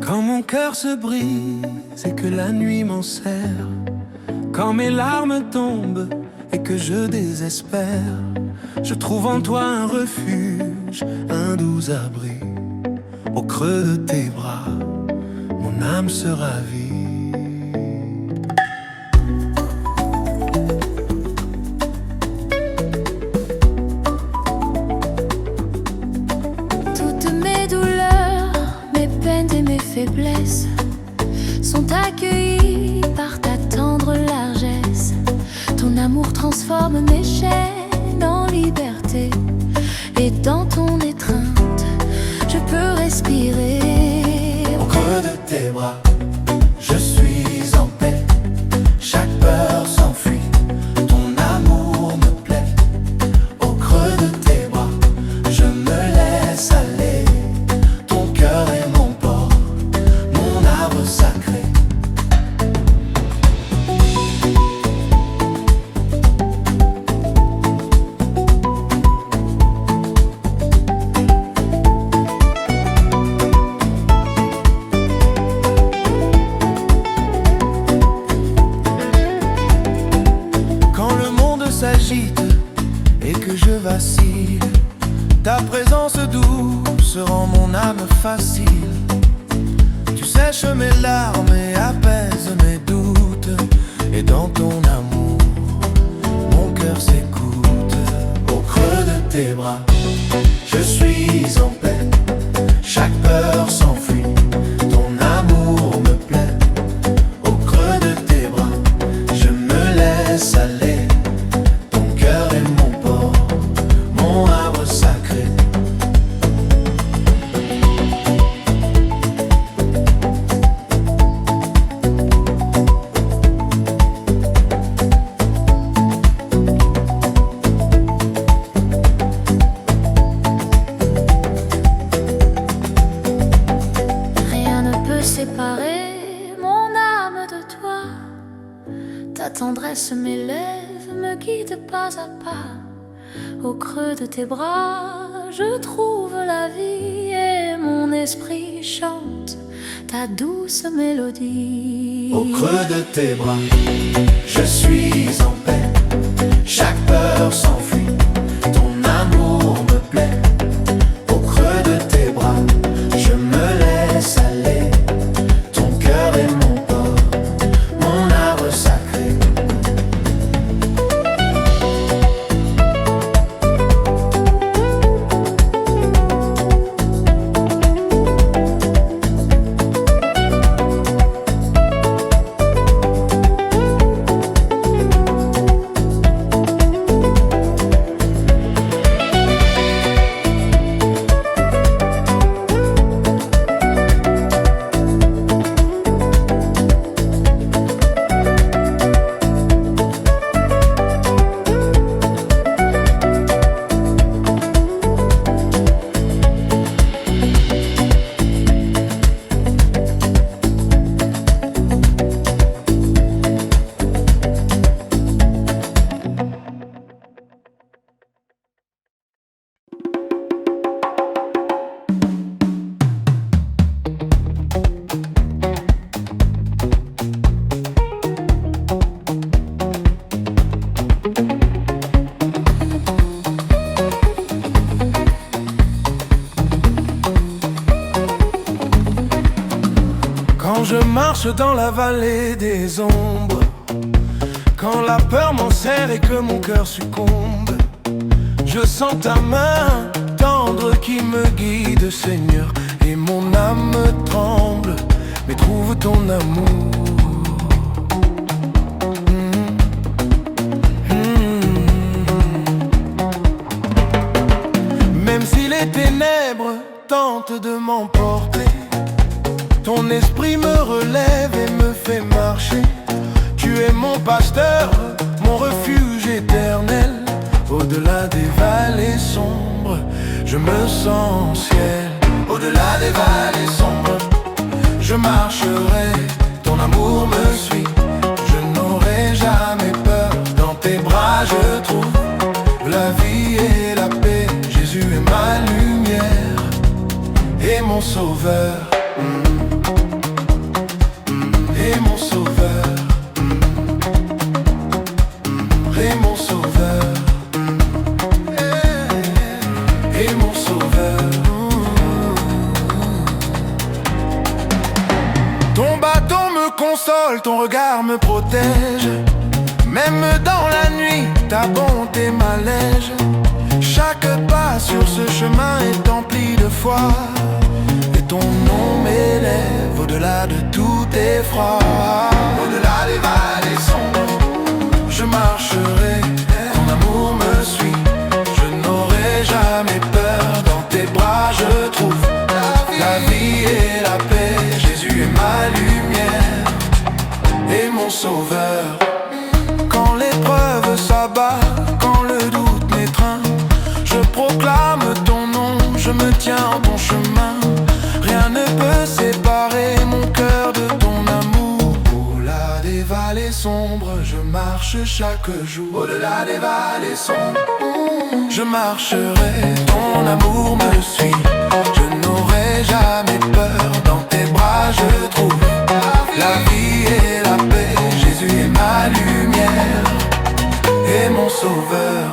Quand mon cœur se brise et que la nuit m'enserre, quand mes larmes tombent et que je désespère, je trouve en toi un refuge, un doux abri. Au creux de tes bras, mon âme se ravit. Toutes mes douleurs, mes peines et mes faiblesses sont accueillis par ta tendre largesse. Ton amour transforme mes chaînes en liberté, et dans ton étreinte, je peux respirer. Au creux de tes bras, je suis en paix. Chaque peur s'enfuit, ton amour me plaît. Au creux de tes bras, je me laisse aller. Ton cœur est mon port, mon arbre sacré. S'agite et que je vacille, ta présence douce rend mon âme facile. Tu sèches mes larmes et apaises mes doutes, et dans ton amour, mon cœur s'écoute. Au creux de tes bras, je suis en paix. Chaque peur s'enfuit, ton amour me plaît. Au creux de tes bras, je me laisse aller. Séparer mon âme de toi, ta tendresse m'élève, me guide pas à pas. Au creux de tes bras, je trouve la vie, et mon esprit chante ta douce mélodie. Au creux de tes bras, je suis en paix. Chaque peur s'enfuit, ton amour me plaît. Au creux de tes bras, je me laisse aller. Quand je marche dans la vallée des ombres, quand la peur m'enserre et que mon cœur succombe, je sens ta main tendre qui me guide, Seigneur, et mon âme tremble, mais trouve ton amour. Même si les ténèbres tentent de m'emporter, ton esprit me relève et me fait marcher. Tu es mon pasteur, mon refuge éternel. Au-delà des vallées sombres, je me sens au ciel. Au-delà des vallées sombres, je marcherai, ton amour me suit. Je n'aurai jamais peur, dans tes bras je trouve la vie et la paix. Jésus est ma lumière et mon sauveur. Et mon sauveur. Et mon sauveur. Et mon sauveur. Ton bâton me console, ton regard me protège. Même dans la nuit, ta bonté m'allège. Chaque pas sur ce chemin est empli de foi. Et ton nom m'élève au-delà de tout effroi. Au-delà des vallées sombres, je marcherai, ton amour me suit. Je n'aurai jamais peur, dans tes bras je trouve la vie et la paix. Jésus est ma lumière et mon sauveur. Quand l'épreuve s'abat, quand le doute m'étreint, je proclame ton nom, je me tiens en ton chemin. Rien ne peut séparer mon cœur de ton amour. Au-delà des vallées sombres, je marche chaque jour. Au-delà des vallées sombres, je marcherai, ton amour me suit. Je n'aurai jamais peur, dans tes bras je trouve la vie et la paix. Jésus est ma lumière et mon sauveur.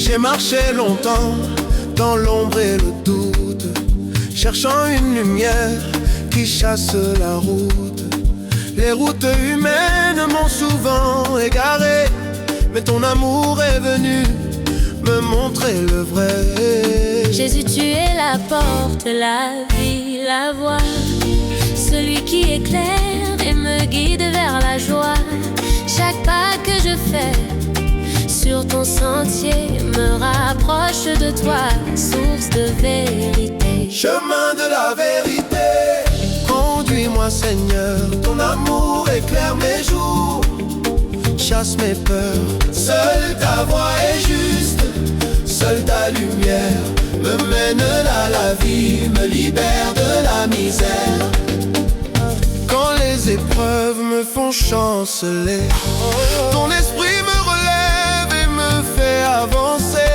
J'ai marché longtemps dans l'ombre et le doute, cherchant une lumière qui chasse la route. Les routes humaines m'ont souvent égaré, mais ton amour est venu me montrer le vrai. Jésus, tu es la porte, la vie, la voie, celui qui éclaire et me guide vers la joie. Chaque pas que je fais sur ton sentier me rapproche de toi, source de vérité. Chemin de la vérité, conduis-moi Seigneur, ton amour éclaire mes jours, chasse mes peurs. Seule ta voix est juste, seule ta lumière me mène à la vie, me libère de la misère. Quand les épreuves me font chanceler, ton esprit me relève et me fait avancer.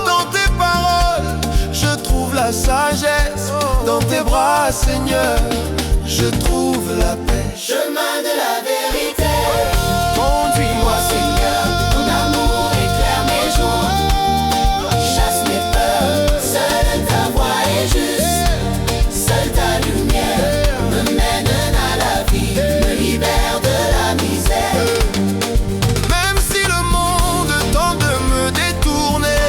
Dans tes paroles, je trouve la sagesse. Dans tes bras, Seigneur, je trouve la paix. Chemin de la vérité, conduis-moi, Seigneur, ton amour éclaire mes jours, chasse mes peurs. Seule ta voix est juste, seule ta lumière me mène à la vie, me libère de la misère. Même si le monde tente de me détourner,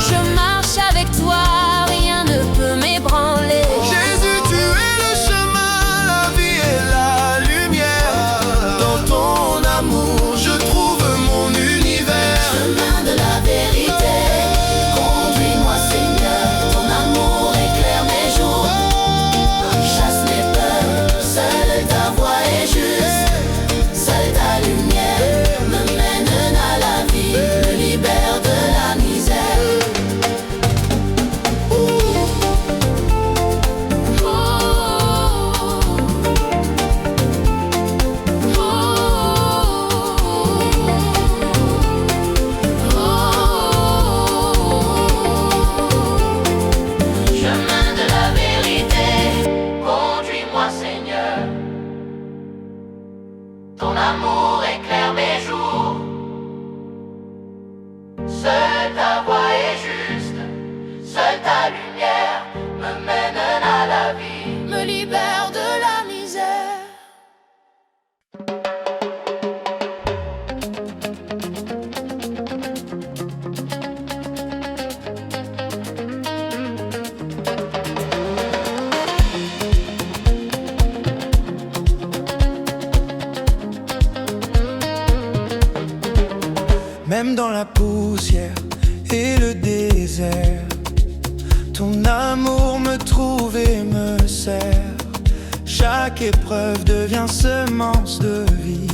Je marche avec toi, rien ne peut m'ébranler. Jésus, tu es le chemin, la vie et la lumière. la poussière et le désert. Ton amour me trouve et me sert. Chaque épreuve devient semence de vie,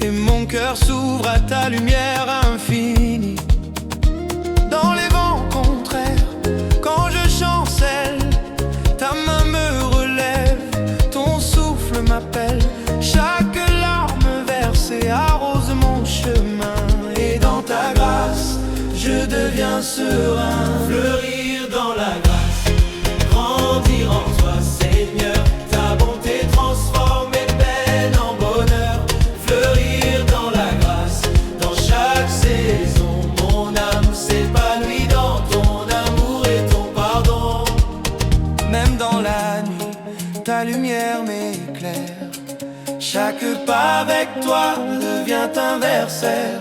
et mon cœur s'ouvre à ta lumière infinie. Dans les vents contraires, quand je chancelle, ta main me relève, ton souffle m'appelle. Chaque larme versée arrose mon chemin, et dans ta grâce, je deviens serein. Fleurir dans la grâce, grandir en toi, Seigneur. Ta bonté transforme mes peines en bonheur. Fleurir dans la grâce, dans chaque saison, mon âme s'épanouit dans ton amour et ton pardon. Même dans la nuit, ta lumière m'éclaire. Chaque pas avec toi devient un verset.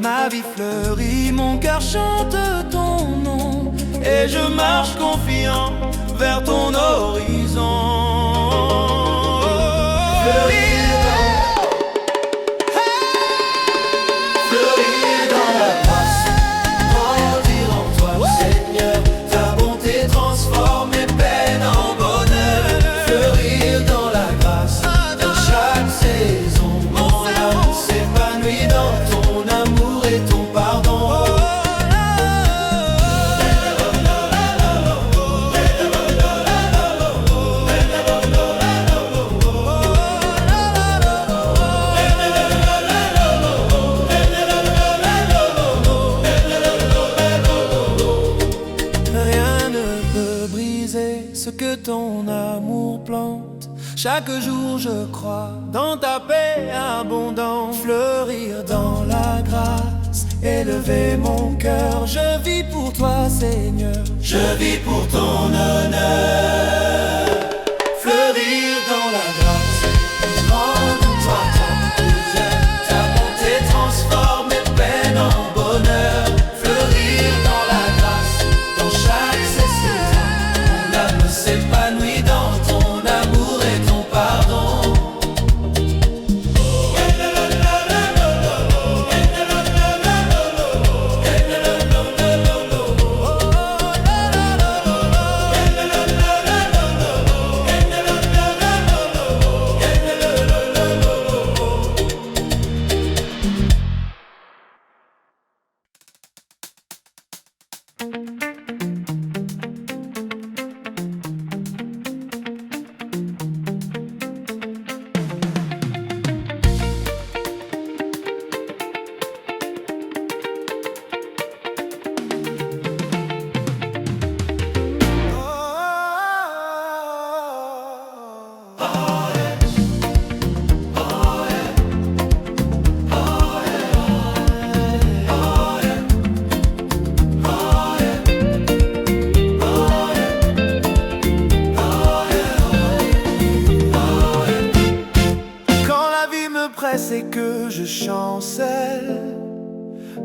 Ma vie fleurit, mon cœur chante ton nom, et je marche confiant vers ton horizon. Fleurir dans la grâce, grandir en toi, Seigneur. Ta bonté transforme mes peines en bonheur. Fleurir dans la grâce, dans chaque saison, mon âme s'épanouit dans ton amour et ton pardon. Rien ne peut briser ce que ton amour plante. Chaque jour je crois dans ta paix abondante. Fleurir dans la grâce, élever mon cœur. Je vis pour toi, Seigneur. Je vis pour ton honneur. Fleurir dans la grâce, rends-toi ton plaisir. Ta bonté transforme mes peines en bonheur. Fleurir dans la grâce, dans chaque saison, mon âme s'épanouit dans ton amour et ton pardon. Et que je chancelle,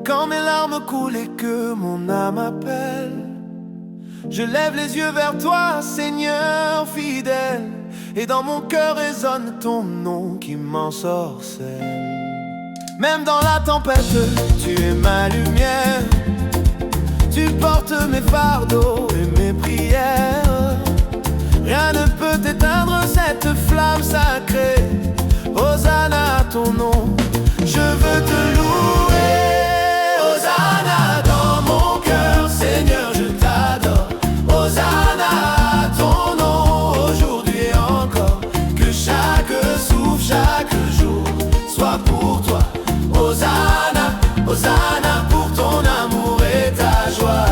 quand mes larmes coulent et que mon âme appelle, je lève les yeux vers toi, Seigneur fidèle, et dans mon cœur résonne ton nom qui m'ensorcelle. Même dans la tempête, tu es ma lumière, tu portes mes fardeaux et mes prières. Rien ne peut éteindre cette flamme sacrée. Hosanna à ton nom, je veux te louer. Hosanna dans mon cœur, Seigneur, je t'adore. Hosanna à ton nom, aujourd'hui et encore. Que chaque souffle, chaque jour soit pour toi. Hosanna, Hosanna pour ton amour et ta joie.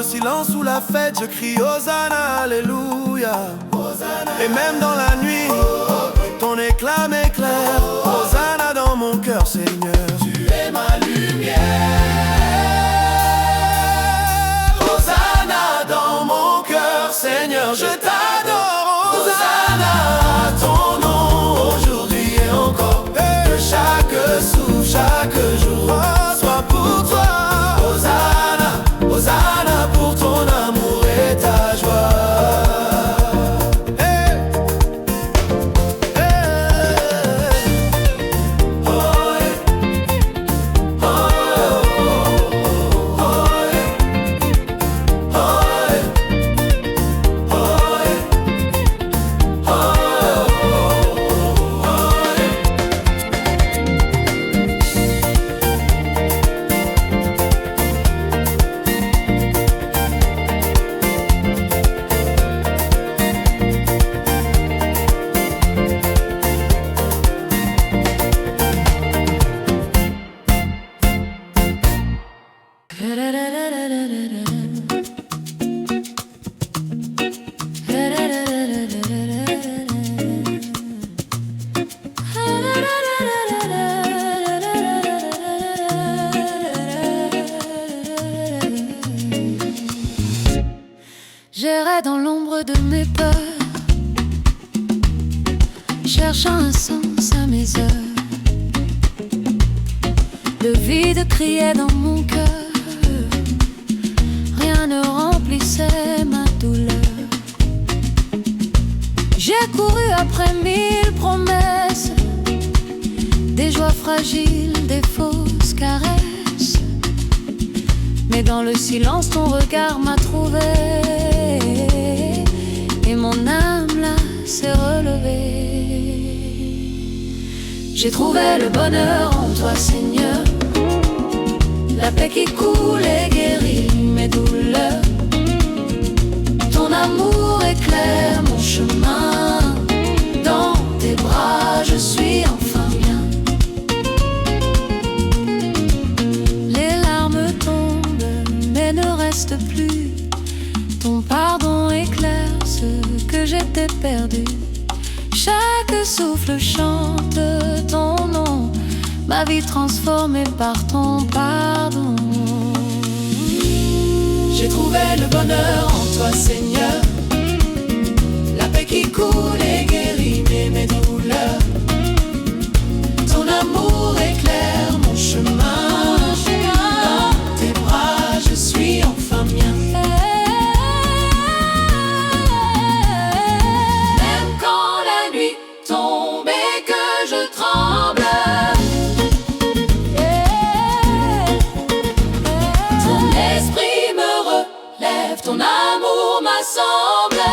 le silence ou la fête, je crie Hosanna, Alléluia. Et même dans la nuit, ton éclat m'éclaire. Hosanna dans mon cœur, Seigneur. Tu es ma lumière. Hosanna dans mon cœur, Seigneur, je t'adore. Hosanna à ton nom, aujourd'hui et encore. Que chaque souffle, chaque jour soit pour toi. Hosanna, Hosanna pour ton amour et ta joie. J'irai dans l'ombre de mes peurs, cherchant un sens à mes heures. Le vide criait dans mon cœur, rien ne remplissait ma douleur. J'ai couru après 1000 promesses, des joies fragiles, des fausses caresses. Mais dans le silence, ton regard m'a trouvé, et mon âme là s'est relevée. J'ai trouvé le bonheur en toi, Seigneur, la paix qui coule et guérit mes douleurs. Ton amour éclaire mon chemin, dans tes bras je suis enfin bien. Les larmes tombent mais ne restent plus, ton pardon éclaire ce que j'étais perdu. Chaque souffle chante ton nom, ma vie transformée par ton pardon. J'ai trouvé le bonheur en toi, Seigneur, la paix qui coule et guérit mes douleurs. Ton amour éclaire mon chemin, dans tes bras je suis enfin mien. Même quand la nuit tombe et que je tremble, ton esprit me relève, ton amour m'assemble.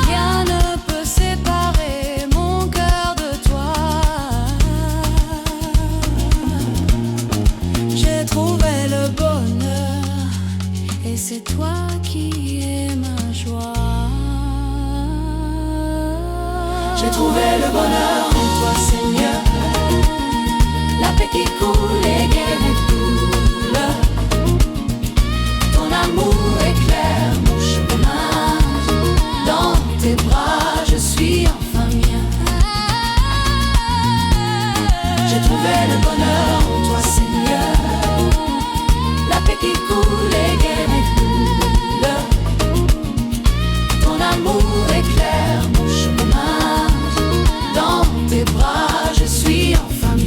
Rien ne peut séparer mon cœur de toi. J'ai trouvé le bonheur, et c'est toi qui es ma joie. J'ai trouvé le bonheur en toi, Seigneur, la paix qui coule et guérit mes douleurs. Ton amour éclaire mon chemin, dans tes bras je suis enfin mien. J'ai trouvé le bonheur en toi, Seigneur, la paix qui coule et guérit mes douleurs. Ton amour éclaire mon chemin, dans tes bras je suis enfin mien.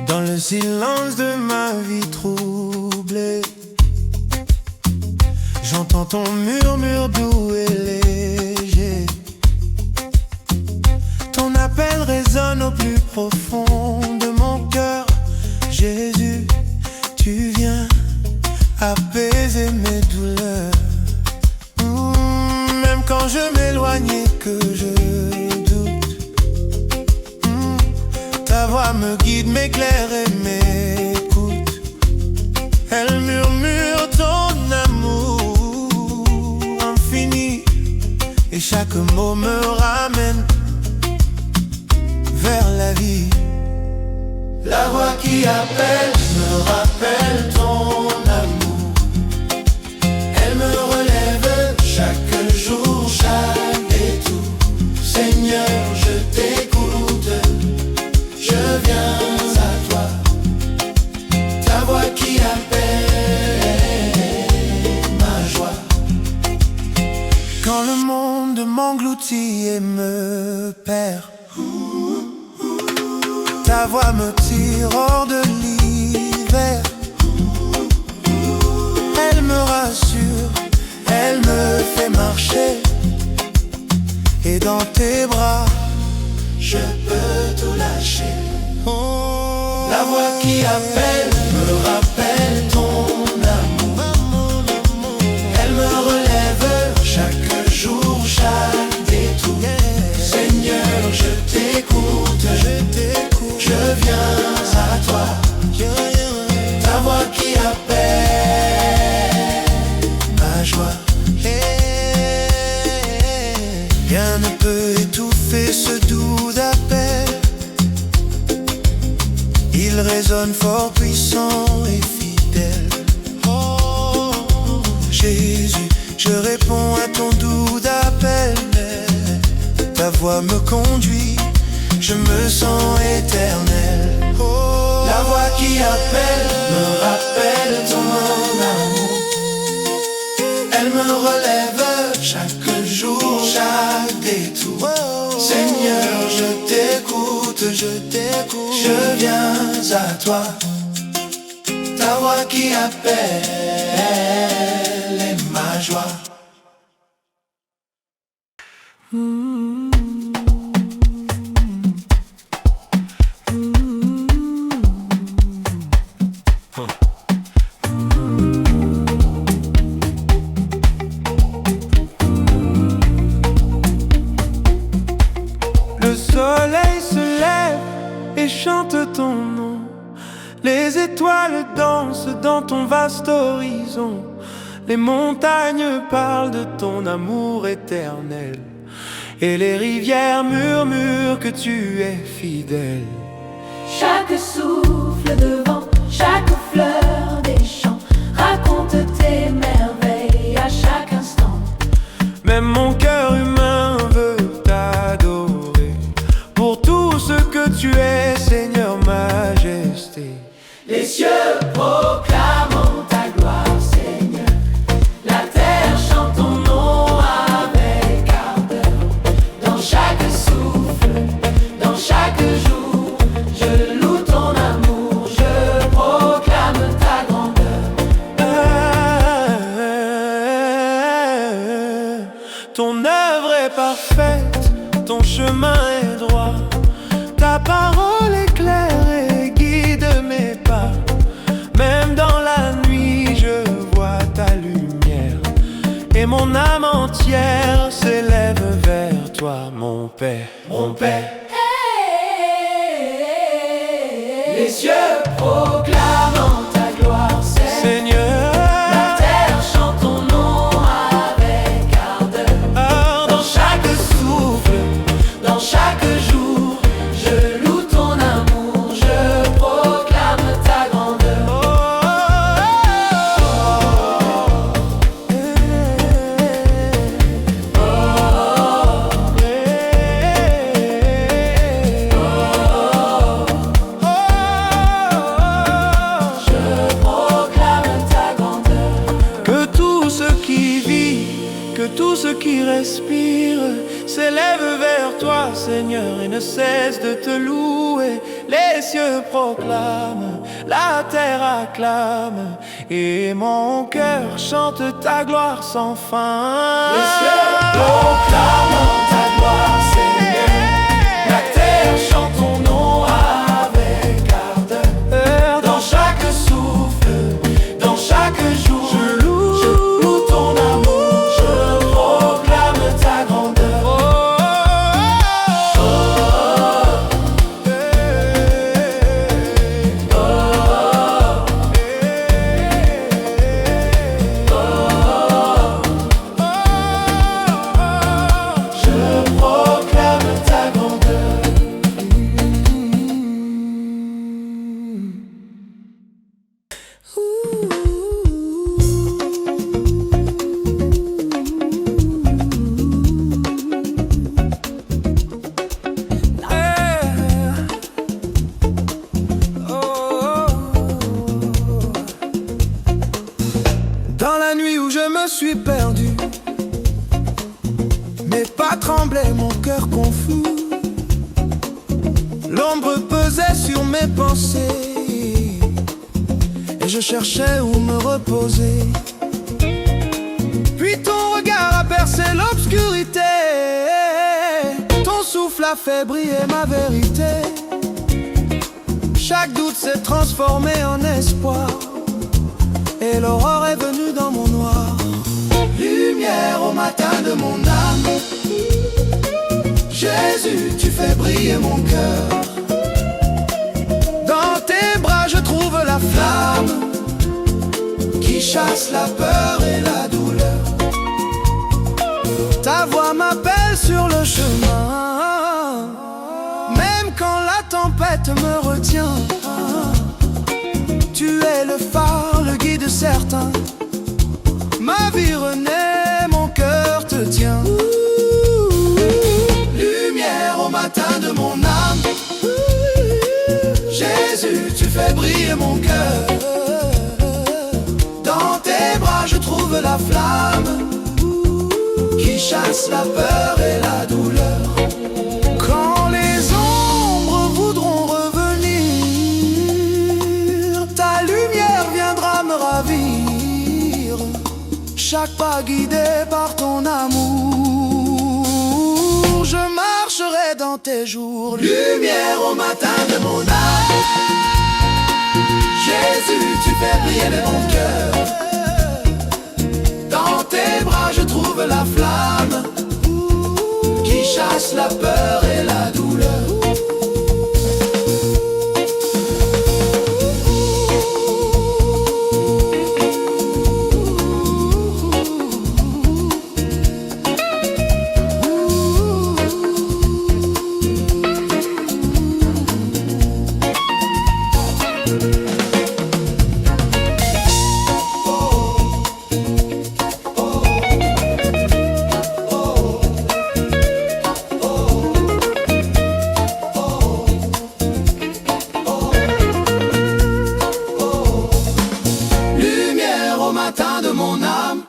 Dans le silence de ma vie troublée, j'entends ton murmure doux et léger. Ton appel résonne au plus voix me guide, m'éclaire et m'écoute. Elle murmure ton amour infini, et chaque mot me ramène vers la vie. La voix qui appelle me rappelle ton amour. Elle me relève chaque jour, chaque détour. Seigneur, je t'écoute, je viens à toi. Ta voix qui appelle ma joie. Quand le monde m'engloutit et me perd, ta voix me tire hors de l'hiver. Elle me rassure, elle me fait marcher, et dans tes bras, je peux tout lâcher. Oh, la voix qui appelle me rappelle ton amour. Elle me relève chaque jour, chaque détour. Seigneur, je t'écoute, je viens à toi. Ta voix qui appelle ma joie. Rien ne peut étouffer ce doux appel. Il résonne fort, puissant et fidèle. Oh, Jésus, je réponds à ton doux appel. Ta voix me conduit, je me sens éternel. Oh, la voix qui appelle me rappelle ton amour. Elle me relève chaque jour, chaque détour. Seigneur, je t'écoute, je viens à toi. Ta voix qui appelle est ma joie. Le soleil se lève et chante ton nom. Les étoiles dansent dans ton vaste horizon. Les montagnes parlent de ton amour éternel, et les rivières murmurent que tu es fidèle. Chaque souffle de vent, chaque fleur des champs raconte tes merveilles à chaque instant. Même mon cœur humain veut t'adorer pour tout ce que tu es, Seigneur Majesté. Les cieux proclament ta gloire, Seigneur. La terre chante ton nom avec ardeur. Dans chaque souffle, dans chaque jour, je loue ton amour, je proclame ta grandeur. Ton œuvre est parfaite, ton chemin est droit. Ta parole est claire et guide mes pas. Même dans la nuit, je vois ta lumière, et mon âme entière s'élève vers toi, mon Père, mon Père. Les cieux proclament ta gloire, Seigneur. Seigneur, La terre chante ton nom avec ardeur. Dans chaque souffle, dans chaque jour, je loue ton amour, je proclame ta grandeur. Je proclame ta grandeur. que tout ce qui vit, que tout ce qui respire s'élève vers toi, Seigneur, et ne cesse de te louer. Les cieux proclament, la terre acclame, et mon cœur chante ta gloire sans fin. Les cieux proclament ta gloire, Seigneur. La terre chante ton nom avec ardeur. Dans chaque souffle, dans chaque jour, je loue ton amour, je proclame ta grandeur. tremblait, mon cœur confus. L'ombre pesait sur mes pensées et je cherchais où me reposer. Puis ton regard a percé l'obscurité, ton souffle a fait briller ma vérité. Chaque doute s'est transformé en espoir et l'aurore est venue dans mon noir. Lumière au matin de mon âme, Jésus, tu fais briller mon cœur. Dans tes bras je trouve la flamme qui chasse la peur et la douleur. Ta voix m'appelle sur le chemin, même quand la tempête me retient. Tu es le phare, le guide certain. Ma vie renaît, mon cœur te tient. Lumière au matin de mon âme, Jésus, tu fais briller mon cœur. Dans tes bras je trouve la flamme qui chasse la peur et la douleur. Quand les ombres voudront revenir, ta lumière viendra me ravir. Chaque pas guidé par ton amour, je marcherai dans tes jours. Lumière au matin de mon âme, Jésus, tu fais briller mon cœur. Dans tes bras je trouve la flamme qui chasse la peur et la douleur. Matin de mon âme.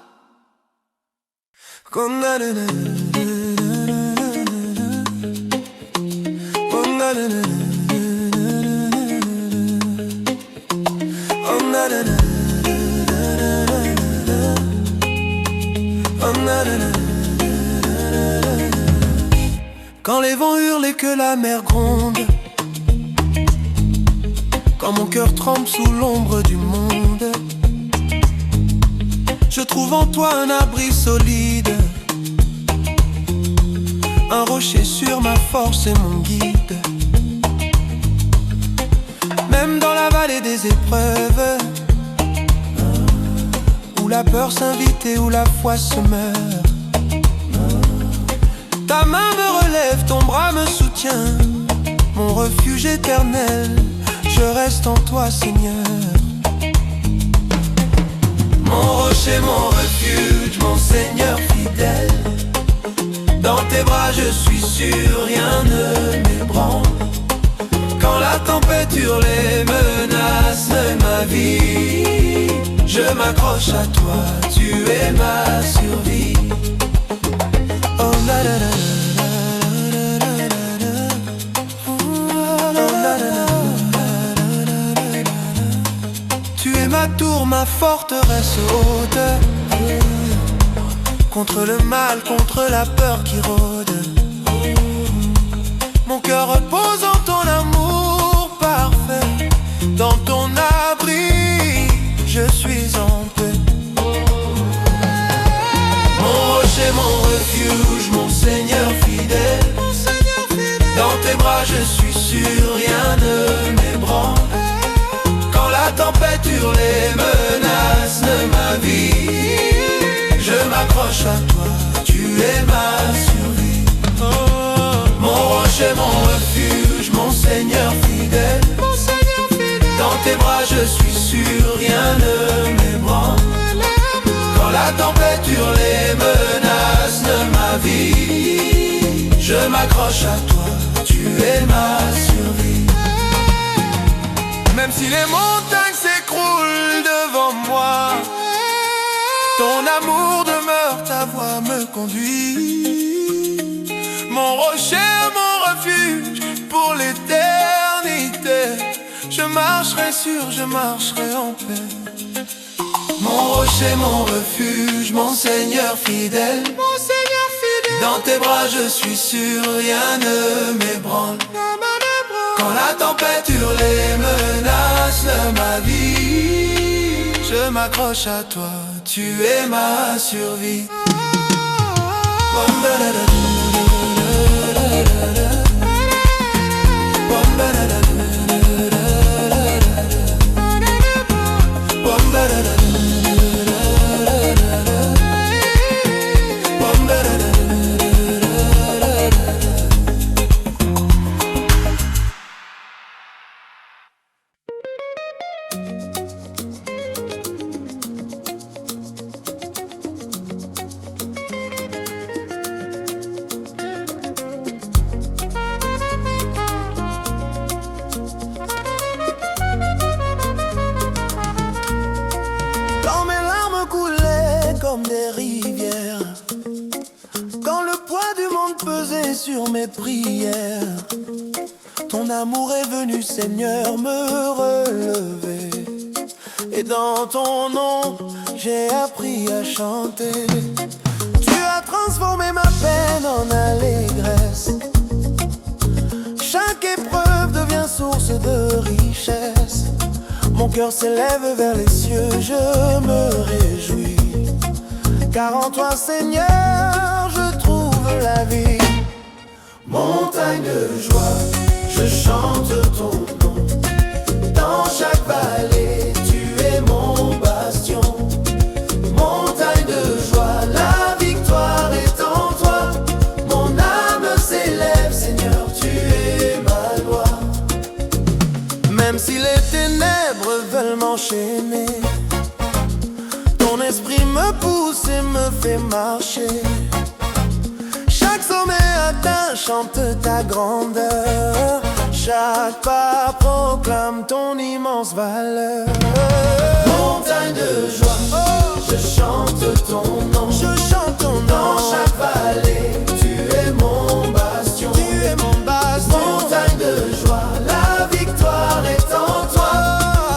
Quand les vents hurlent et que la mer gronde, quand mon cœur tremble sous l'ombre du monde, je trouve en toi un abri solide, un rocher sur ma force et mon guide. Même dans la vallée des épreuves, où la peur s'invite et où la foi se meurt, ta main me relève, ton bras me soutient, mon refuge éternel, je reste en toi, Seigneur. Mon rocher, mon refuge, mon Seigneur fidèle. Dans tes bras je suis sûr, rien ne m'ébranle. Quand la tempête hurle et menace ma vie, je m'accroche à toi, tu es ma survie. Oh la la la. Ma tour, ma forteresse haute, contre le mal, contre la peur qui rôde. Mon cœur repose en ton amour parfait. Dans ton abri, je suis en paix. Mon rocher, mon refuge, mon Seigneur fidèle. Dans tes bras je suis sûr, rien ne m'ébranle. La tempête hurle et menace ma vie, je m'accroche à toi, tu es ma survie. Oh, mon rocher, mon refuge, mon Seigneur fidèle. Dans tes bras je suis sûr, rien ne m'ébranle. Quand la tempête hurle et menace ma vie, je m'accroche à toi, tu es ma survie. Même si les montagnes s'écroulent devant moi, ton amour demeure, ta voix me conduit. Mon rocher, mon refuge pour l'éternité. Je marcherai sûr, je marcherai en paix. Mon rocher, mon refuge, mon Seigneur fidèle. Mon Seigneur fidèle. Dans tes bras je suis sûr, rien ne m'ébranle. Quand la tempête hurle et menace ma vie, je m'accroche à toi, tu es ma survie. Comme des rivières, quand le poids du monde pesait sur mes prières, ton amour est venu, Seigneur, me relever. Et dans ton nom, j'ai appris à chanter. Tu as transformé ma peine en allégresse. Chaque épreuve devient source de richesse. Mon cœur s'élève vers les cieux, je me réjouis. Car en toi, Seigneur, je trouve la vie. Montagne de joie, je chante ton nom. Dans chaque vallée, tu es mon bastion. Montagne de joie, la victoire est en toi. Mon âme s'élève, Seigneur, tu es ma loi. Même si les ténèbres veulent m'enchaîner, ton esprit me pousse et me fait marcher. Chaque sommet atteint chante ta grandeur. Chaque pas proclame ton immense valeur. Montagne de joie, je chante ton nom. Je chante ton nom. Dans chaque vallée, tu es mon bastion. Tu es mon bastion. Montagne de joie, la victoire est en toi.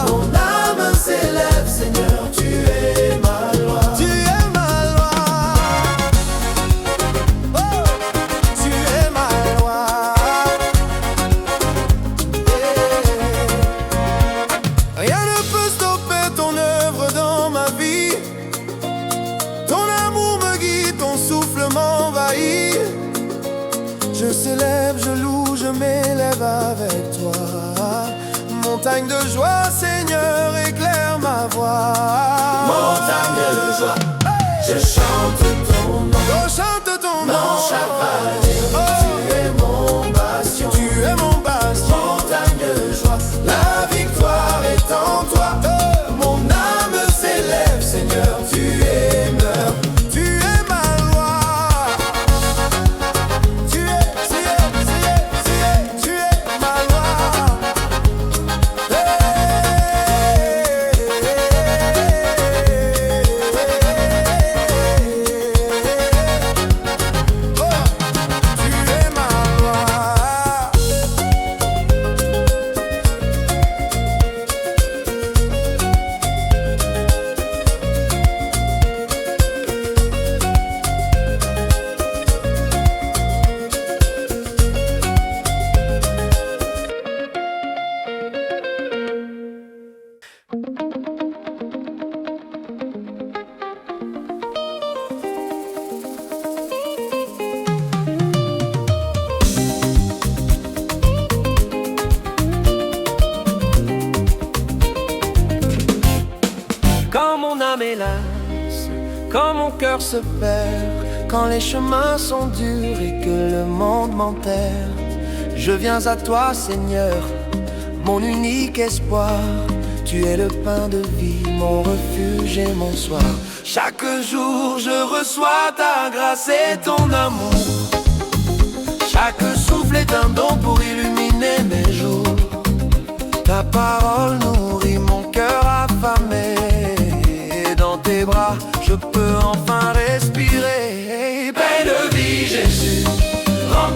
Mon âme s'élève, Seigneur, tu es ma loi. Tu es ma loi. Oh, tu es ma loi. Rien ne peut stopper ton œuvre dans ma vie. Ton amour me guide, ton souffle m'envahit. Je célèbre, je loue, je m'élève avec toi. Montagne de joie, Seigneur, éclaire ma voix. Montagne de joie, je chante ton nom. Je chante ton nom. Dans chaque vallée, tu es mon bastion. Tu es mon bastion. Montagne de joie, la victoire est en toi. Mon âme s'élève, Seigneur, tu es l'heure. Tu es ma loi. Tu es ma loi. Quand mon âme est lasse, quand mon cœur se perd, quand les chemins sont durs et que le monde m'enterre, je viens à toi, Seigneur, mon unique espoir. Tu es le pain de vie, mon refuge et mon soir. Chaque jour je reçois ta grâce et ton amour. Chaque souffle est un don pour illuminer mes jours. Ta parole nourrit mon cœur affamé. Et dans tes bras je peux enfin respirer. Paix de vie, Jésus, remplis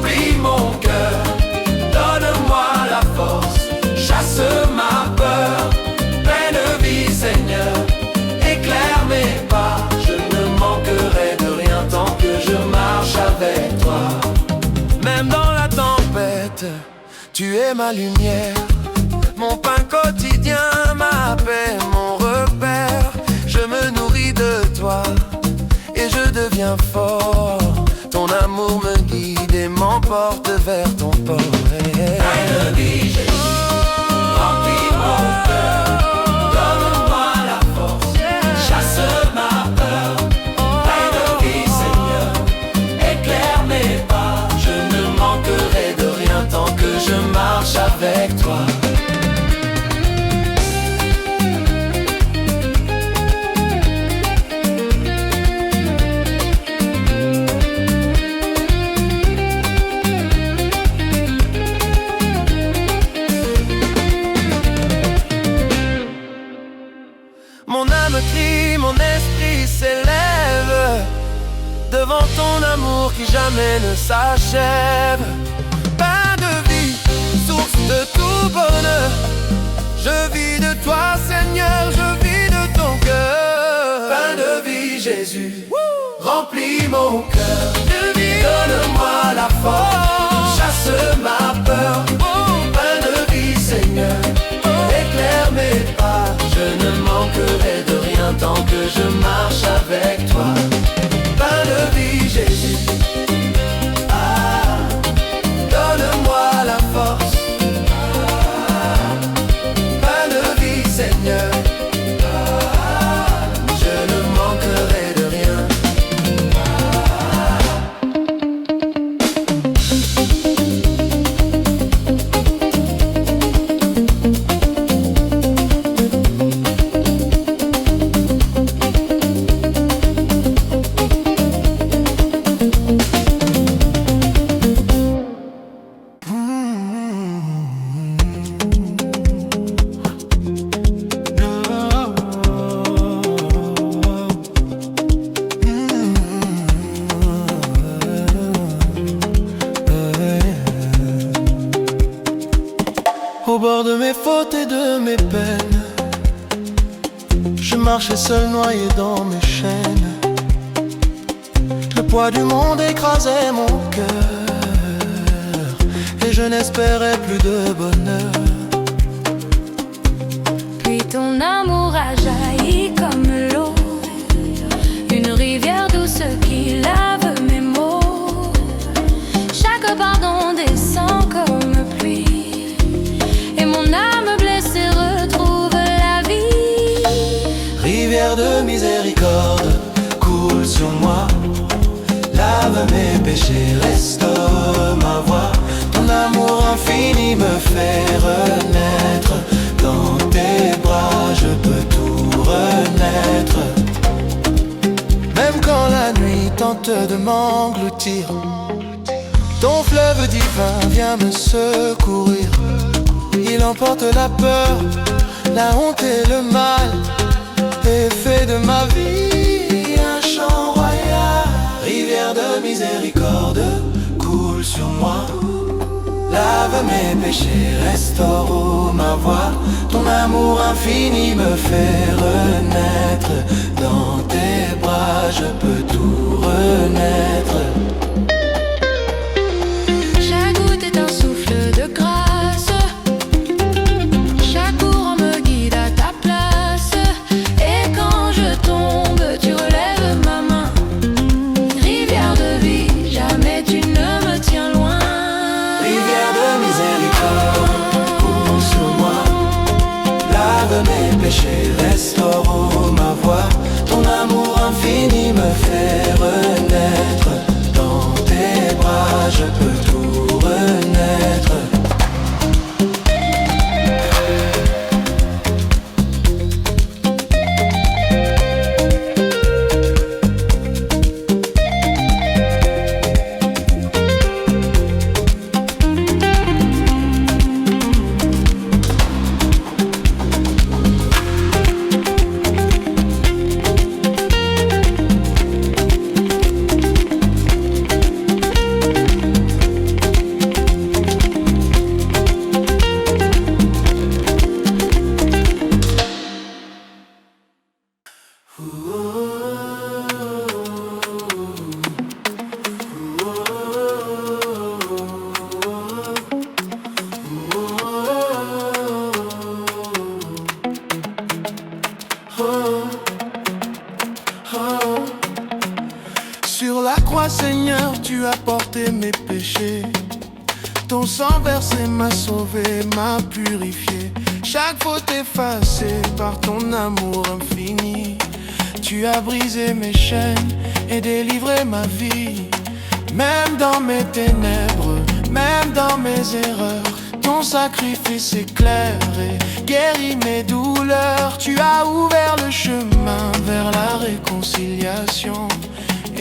même dans la tempête. Tu es ma lumière, mon pain quotidien, ma paix, mon repère. Je me nourris de toi et je deviens fort. Ton amour me guide et m'emporte vers ton port. Pain de vie, Jésus, remplis mon cœur. Donne-moi la force, chasse ma peur. Pain de vie, Seigneur, éclaire mes pas. Je ne manquerai de rien tant que je marche avec toi. Mon âme crie, mon esprit s'élève devant ton amour qui jamais ne s'achève. Pain de vie, source de tout bonheur, je vis de toi Seigneur, je vis de ton cœur. Pain de vie, Jésus, remplis mon cœur. Donne-moi la force, chasse ma peur. Pain de vie, Seigneur, éclaire mes pas. Je ne manquerai de rien tant que je marche avec toi. Pain de vie, Jésus, donne-moi la force. Pain de vie, Seigneur, je ne manquerai de rien. Au bord de mes fautes et de mes peines, je marchais seul noyé dans mes chaînes. Le poids du monde écrasait mon cœur et je n'espérais plus de bonheur. Puis ton amour a jailli comme l'eau, une rivière douce qui lave mes maux. Chaque pardon descend comme pluie et mon âme blessée retrouve la vie. Rivière de miséricorde, coule sur moi, lave mes péchés, restaure ma voix. Ton amour infini me fait renaître. Dans tes bras je peux tout renaître. Même quand la nuit tente de m'engloutir, ton fleuve divin vient me secourir. Il emporte la peur, la honte et le mal, et fait de ma vie un chant royal. Rivière de miséricorde, coule sur moi, lave mes péchés, restaure ma voix. Ton amour infini me fait renaître. Dans tes bras je peux tout renaître. Chaque goutte est un souffle de grâce, chaque courant me guide à ta place. Et quand je tombe, tu relèves ma main. Rivière de vie, jamais tu ne me tiens loin. Rivière de miséricorde, coule sur moi, lave mes péchés, restaure ma voix. Ton amour infini me fait renaître. Dans tes bras je peux tout renaître. Seigneur, tu as porté mes péchés. Ton sang versé m'a sauvé, m'a purifié. Chaque faute effacée par ton amour infini. Tu as brisé mes chaînes et délivré ma vie. Même dans mes ténèbres, même dans mes erreurs, ton sacrifice éclaire et guérit mes douleurs. Tu as ouvert le chemin vers la réconciliation.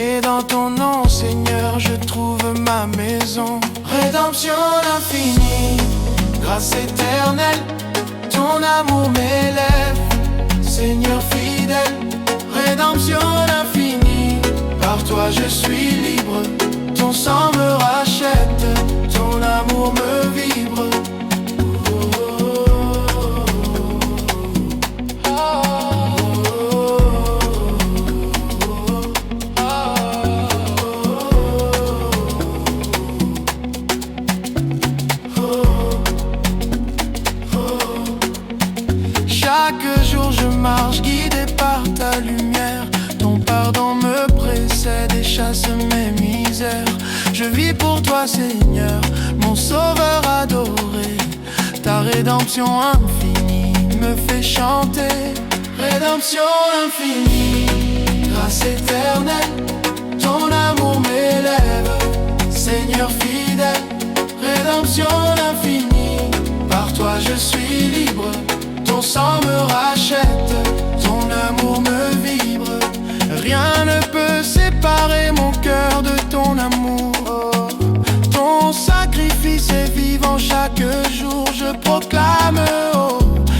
Et dans ton nom, Seigneur, je trouve ma maison. Rédemption infinie, grâce éternelle, ton amour m'élève, Seigneur fidèle. Rédemption infinie, par toi je suis libre. Ton sang me rachète, ton amour me vibre. Chaque jour je marche guidé par ta lumière. Ton pardon me précède et chasse mes misères. Je vis pour toi Seigneur, mon sauveur adoré. Ta rédemption infinie me fait chanter. Rédemption infinie, grâce éternelle, ton amour m'élève, Seigneur fidèle. Rédemption infinie, par toi je suis libre. Ton sang me rachète, ton amour me vibre. Rien ne peut séparer mon cœur de ton amour. Ton sacrifice est vivant chaque jour. Je proclame haut,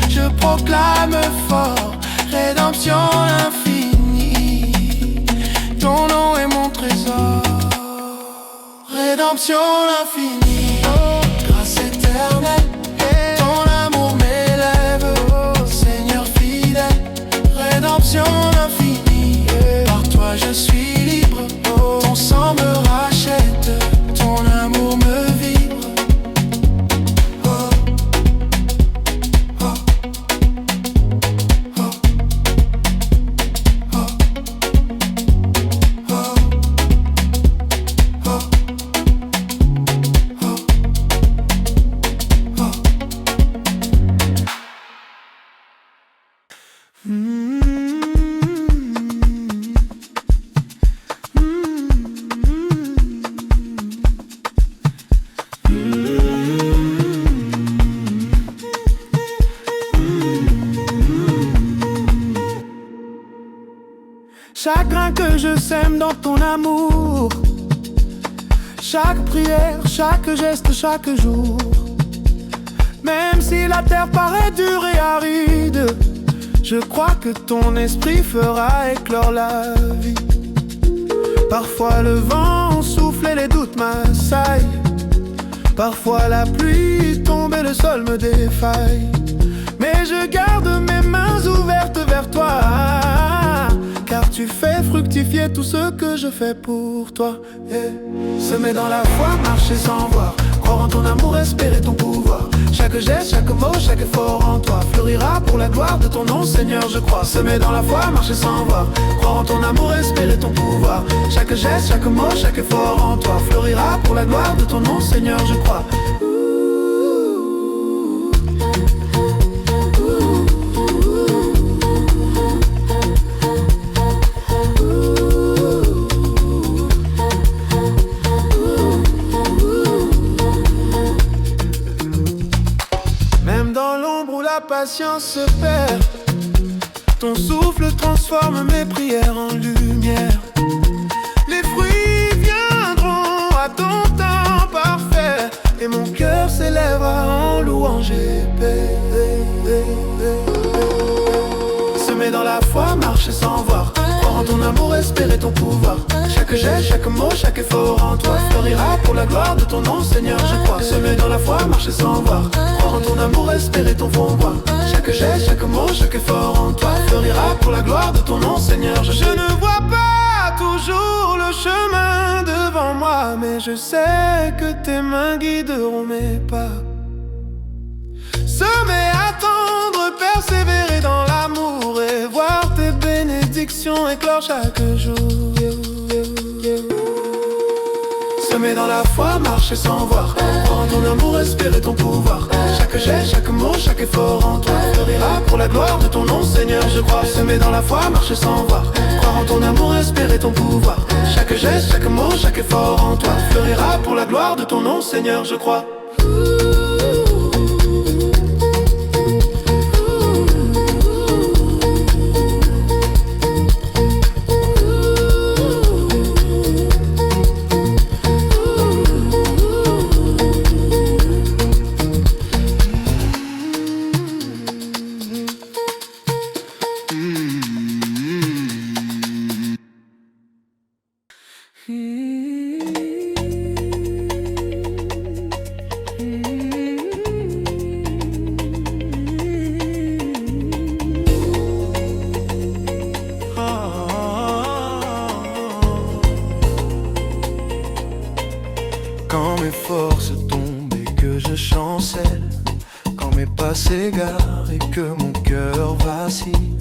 je proclame fort. Rédemption infinie, ton nom est mon trésor. Rédemption infinie, grâce éternelle, ton amour m'élève, Seigneur fidèle. Rédemption infinie, par toi je suis libre. Ton sang me rachète, ton amour me vibre. Chaque grain que je sème dans ton amour, chaque prière, chaque geste, chaque jour. Même si la terre paraît dure et aride, je crois que ton esprit fera éclore la vie. Parfois le vent souffle et les doutes m'assaillent. Parfois la pluie tombe et le sol me défaille. Mais je garde mes mains ouvertes vers toi, car tu fais fructifier tout ce que je fais pour toi. Semer dans la foi, marcher sans voir, croire en ton amour, espérer ton pouvoir. Chaque geste, chaque mot, chaque effort en toi fleurira pour la gloire de ton nom, Seigneur, je crois. Semer dans la foi, marcher sans voir, croire en ton amour, espérer ton pouvoir. Chaque geste, chaque mot, chaque effort en toi fleurira pour la gloire de ton nom, Seigneur, je crois. La patience se perd, ton souffle transforme mes prières en lumière. Les fruits viendront à ton temps parfait, et mon cœur s'élèvera en louange et paix. Semer dans la foi, marcher sans voir, croire en ton amour, espérer ton pouvoir. Chaque geste, chaque mot, chaque effort en toi fleurira pour la gloire de ton nom, Seigneur, je crois. Semer dans la foi, marcher sans voir, croire en ton amour, espérer ton pouvoir. Chaque geste, chaque mot, chaque effort en toi fleurira pour la gloire de ton nom, Seigneur, je ne vois pas toujours le chemin devant moi, mais je sais que tes mains guideront mes pas. Semer, attendre, persévérer dans l'amour et voir tes bénédictions éclore chaque jour. semer dans la foi, marcher sans voir. Croire en ton amour, respirer ton pouvoir. Chaque geste, chaque mot, chaque effort en toi fleurira pour la gloire de ton nom, Seigneur, je crois. Semer dans la foi, marcher sans voir. Croire en ton amour, respirer ton pouvoir. Chaque geste, chaque mot, chaque effort en toi fleurira pour la gloire de ton nom, Seigneur, je crois. Quand mes forces tombent et que je chancelle, quand mes pas s'égarent et que mon cœur vacille,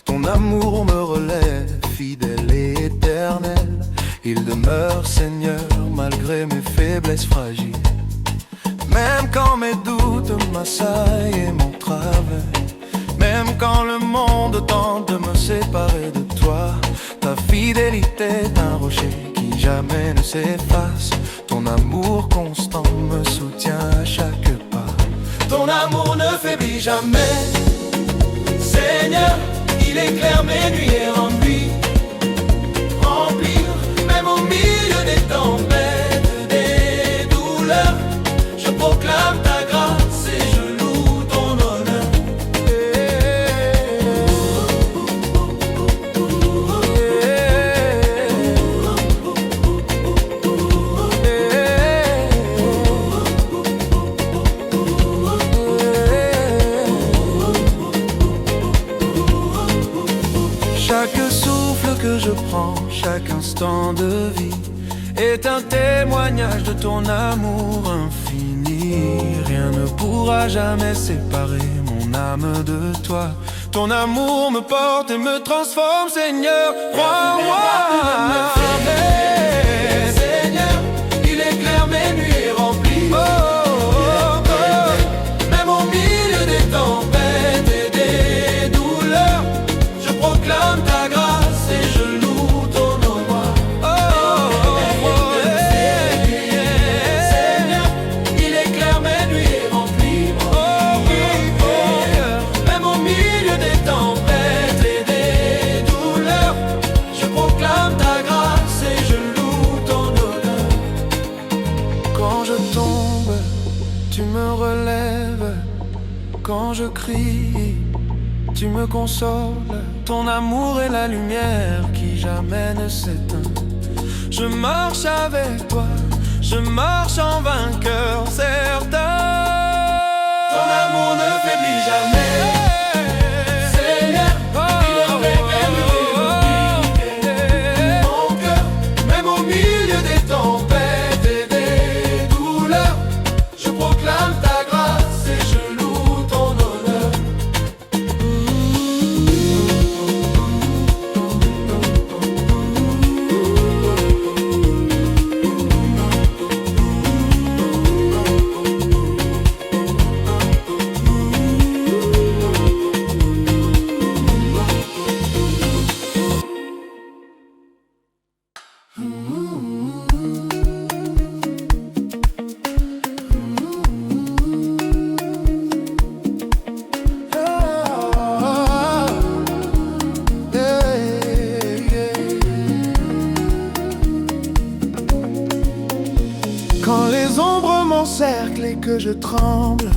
ton amour me relève, fidèle et éternel. Il demeure, Seigneur, malgré mes faiblesses fragiles. Même quand mes doutes m'assaillent et m'entraveuillent, même quand le monde tente de me séparer de toi, ta fidélité est un rocher qui jamais ne s'efface. Ton amour constant me soutient à chaque pas. Ton amour ne faiblit jamais, Seigneur, il éclaire mes nuits et ennuis. Remplir, même au milieu des tempêtes, des douleurs, je proclame ta grâce et je loue ton honneur. Chaque souffle que je prends, chaque instant de vie est un témoignage de ton amour infini. Rien ne pourra jamais séparer mon âme de toi. Ton amour me porte et me transforme, Seigneur, crois-moi. Seigneur, il éclaire mes nuits et remplit. Même au milieu des tempêtes et des douleurs, je proclame ta grâce et je loue ton honneur. Seigneur, il éclaire mes nuits et remplit mon cœur. Même au milieu des tempêtes et des douleurs, je proclame ta grâce et je loue ton honneur. Quand je tombe, tu me relèves. Quand je crie, tu me consoles. Ton amour est la lumière qui jamais ne s'éteint. Je marche avec toi, je marche en vainqueur certain. Ton amour ne faiblit jamais, Seigneur, il éclaire mon cœur. Même au milieu des tempêtes et des douleurs, je proclame ta grâce et je loue ton honneur. Quand les ombres m'encerclent et que je tremble,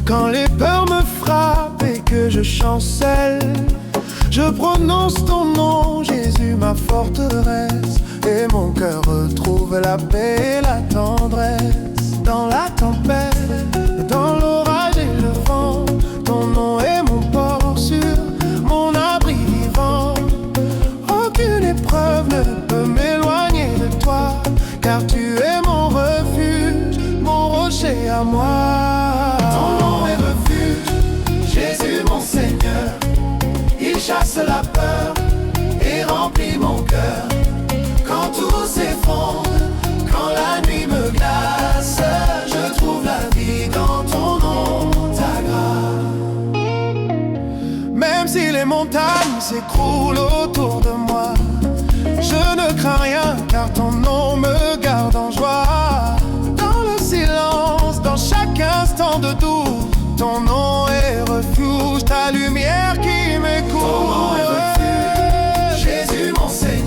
quand les peurs me frappent et que je chancelle, je prononce ton nom, Jésus, ma forteresse, et mon cœur retrouve la paix et la tendresse. Dans la tempête, dans l'orage et le vent, ton nom est mon port sûr, mon abri vivant. Aucune épreuve ne peut m'éloigner de toi, car tu es mon refuge, mon rocher à moi. Ton nom est refuge, Jésus mon Seigneur. Il chasse la peur et remplit mon cœur. Quand tout s'effondre, s'écroule autour de moi. Je ne crains rien car ton nom me garde en joie. Dans le silence, dans chaque instant de doute, ton nom est refuge, ta lumière qui m'écoute. Ton nom est refuge, Jésus mon Seigneur.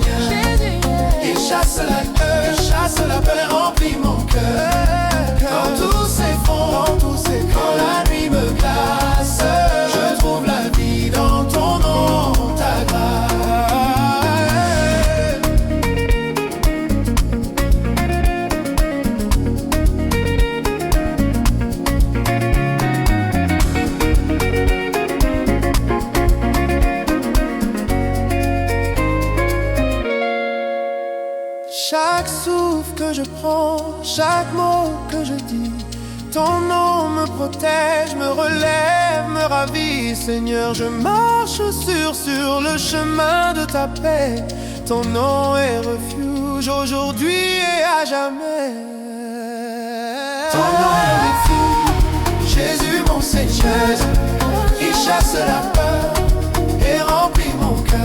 Il chasse la peur et remplit mon cœur. Quand tout s'effondre, quand la nuit me glace, je trouve la vie dans ton nom, ta grâce. Chaque souffle que je prends, chaque mot que je dis, ton nom me protège, me relève, me ravit. Seigneur, je marche sur le chemin de ta paix. Ton nom est refuge aujourd'hui et à jamais. Ton nom est refuge, Jésus mon Seigneur. Il chasse la peur et remplit mon cœur.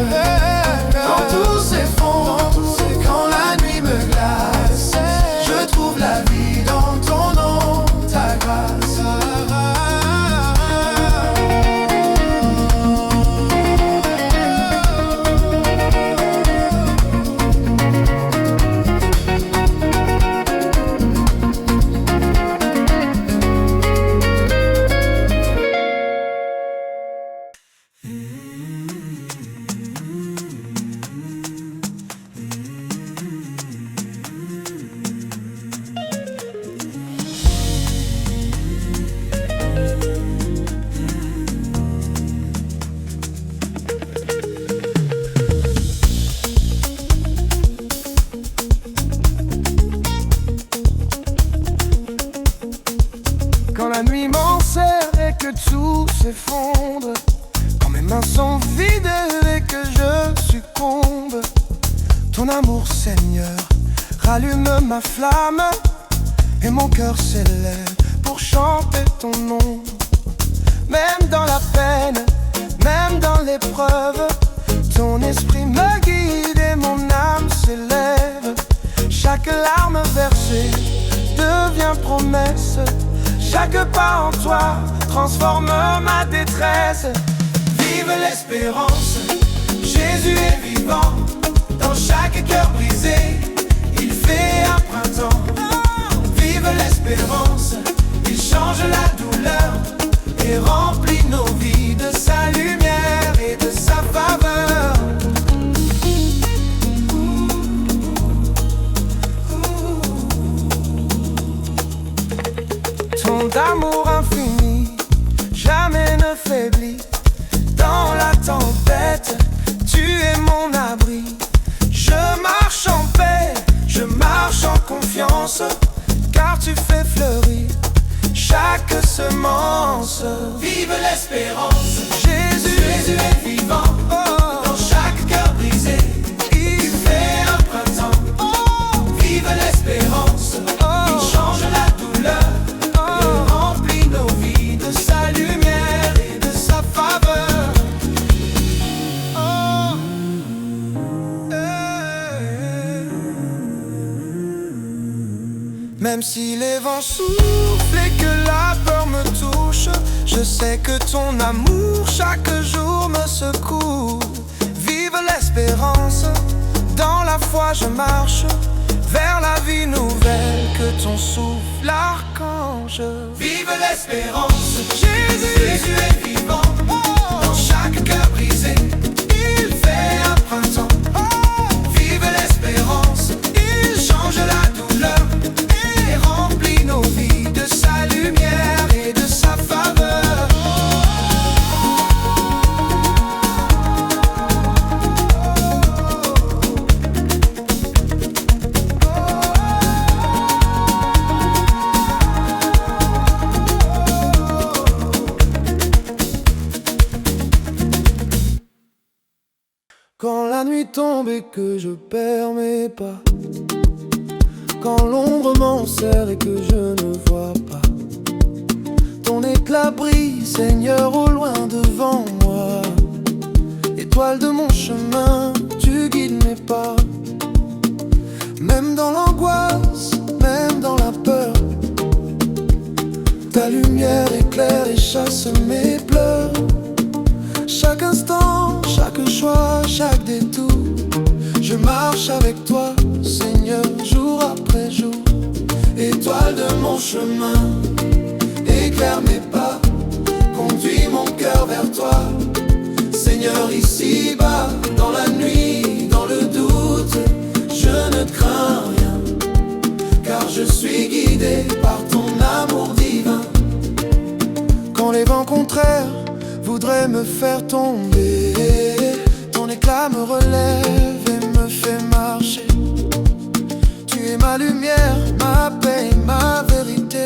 Quand tout s'effondre, quand la nuit me glace, je trouve la vie dans ton nom, ta grâce. Quand la nuit m'enserre et que tout s'effondre, quand mes mains sont vides et que je succombe, ton amour Seigneur rallume ma flamme et mon cœur s'élève pour chanter ton nom. Même dans la peine, même dans l'épreuve, ton esprit me guide et mon âme s'élève. Chaque larme versée devient promesse. Chaque pas en toi transforme ma détresse. Vive l'espérance, Jésus est vivant. Dans chaque cœur brisé, il fait un printemps. Vive l'espérance, il change la douleur et remplit nos vies de sa lumière et de sa faveur. Ton amour infini jamais ne faiblit. Dans la tempête, tu es mon abri. Je marche en paix, je marche en confiance, car tu fais fleurir chaque semence. Vive l'espérance, Jésus, Jésus est vivant. Dans chaque cœur brisé, il fait un printemps. Vive l'espérance, il change la douleur et remplit nos vies de sa lumière et de sa faveur. Même si les vents soufflent et que la peur me touche, je sais que ton amour chaque jour me secoue. Vive l'espérance, dans la foi je marche vers la vie nouvelle que ton souffle archange. Vive l'espérance, Jésus, Jésus est vivant. Dans chaque cœur brisé, il fait un printemps. Vive l'espérance, il change la douleur et remplit nos vies de sa lumière et de sa faveur. Quand la nuit tombe et que je perds mes pas, quand l'ombre m'enserre et que je ne vois pas, ton éclat brille, Seigneur, au loin devant moi. Et Étoile de mon chemin, tu guides mes pas. Même dans l'angoisse, même dans la peur, ta lumière éclaire et chasse mes pleurs. Chaque instant, chaque choix, chaque détour, je marche avec toi, Seigneur, jour après jour. Étoile de mon chemin, éclaire mes pas, conduis mon cœur vers toi. Seigneur, ici-bas, dans la nuit, dans le doute, je ne crains rien, car je suis guidé par ton amour divin. Quand les vents contraires voudraient me faire tomber, ton éclat me relève et me fait marcher. Tu es ma lumière, ma paix et ma vérité,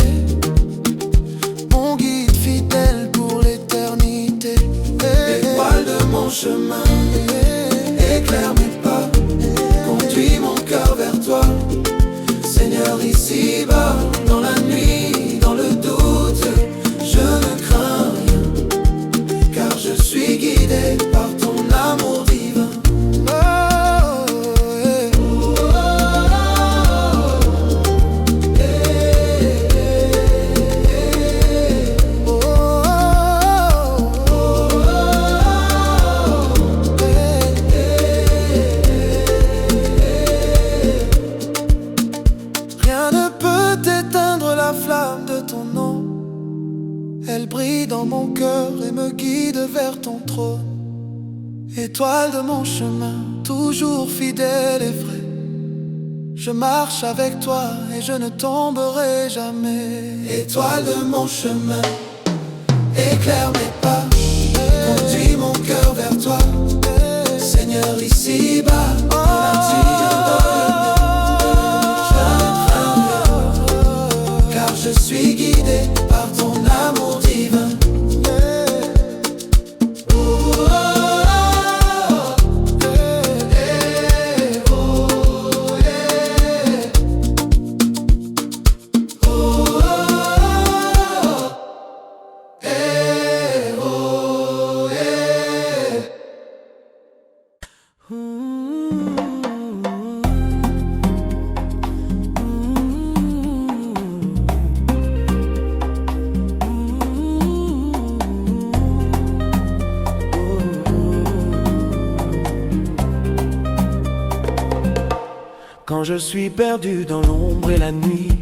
mon guide fidèle pour l'éternité. Étoile de mon chemin, éclaire mes pas, conduis mon cœur vers toi. Seigneur, ici-bas, dans la nuit, dans le doute, je ne crains rien, car je suis guidé par ton amour divin. Rien ne peut éteindre la flamme de ton nom. Elle brille dans mon cœur et me guide vers ton trône. Étoile de mon chemin, toujours fidèle et vrai, je marche avec toi et je ne tomberai jamais. Étoile de mon chemin, éclaire mes pas, conduis mon cœur vers toi. Seigneur, ici-bas, je suis guidé par ton amour divin. Quand je suis perdu dans l'ombre et la nuit,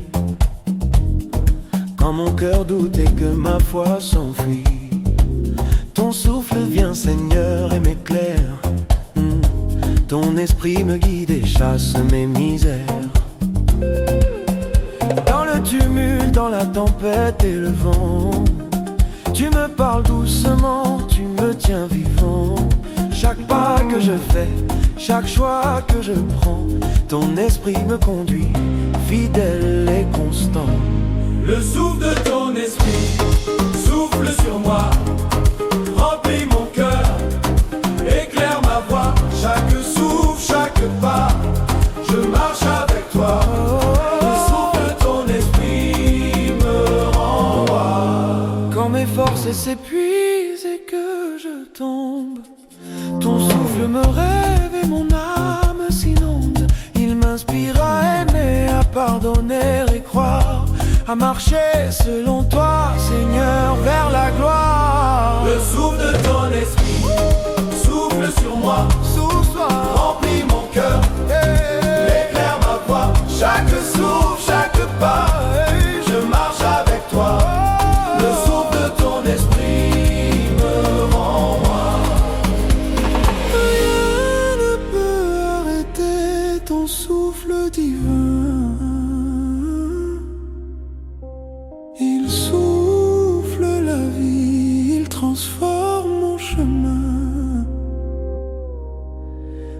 quand mon cœur doute et que ma foi s'enfuit, ton souffle vient, Seigneur, et m'éclaire. Ton esprit me guide et chasse mes misères. Dans le tumulte, dans la tempête et le vent, tu me parles doucement, tu me tiens vivant. Chaque pas que je fais, chaque choix que je prends, ton esprit me conduit, fidèle et constant. Le souffle de ton esprit souffle sur moi, remplit mon cœur, éclaire ma voie. Chaque souffle, chaque pas, je marche avec toi. Le souffle de ton esprit me rend roi. Quand mes forces s'épuisent et que je tombe, ton souffle me rêve et mon âme s'inonde. Il m'inspire à aimer, à pardonner et croire, à marcher selon toi, Seigneur, vers la gloire. Le souffle de ton esprit souffle sur moi, remplit mon cœur, éclaire ma voie. Chaque souffle, chaque pas, je marche avec toi. Le souffle de ton esprit me rend roi. Rien ne peut arrêter ton souffle divin. Il souffle la vie, il transforme mon chemin.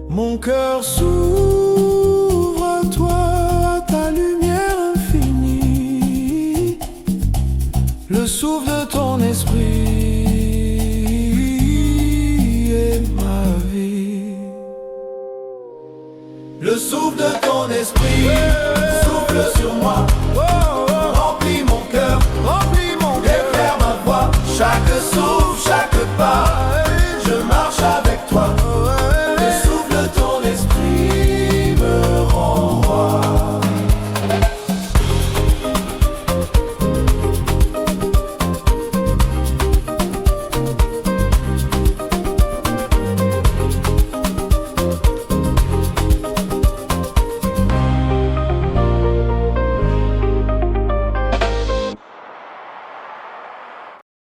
Mon cœur s'ouvre à toi, à ta lumière infinie. Le souffle de ton esprit est ma vie. Le souffle de ton esprit souffle sur moi,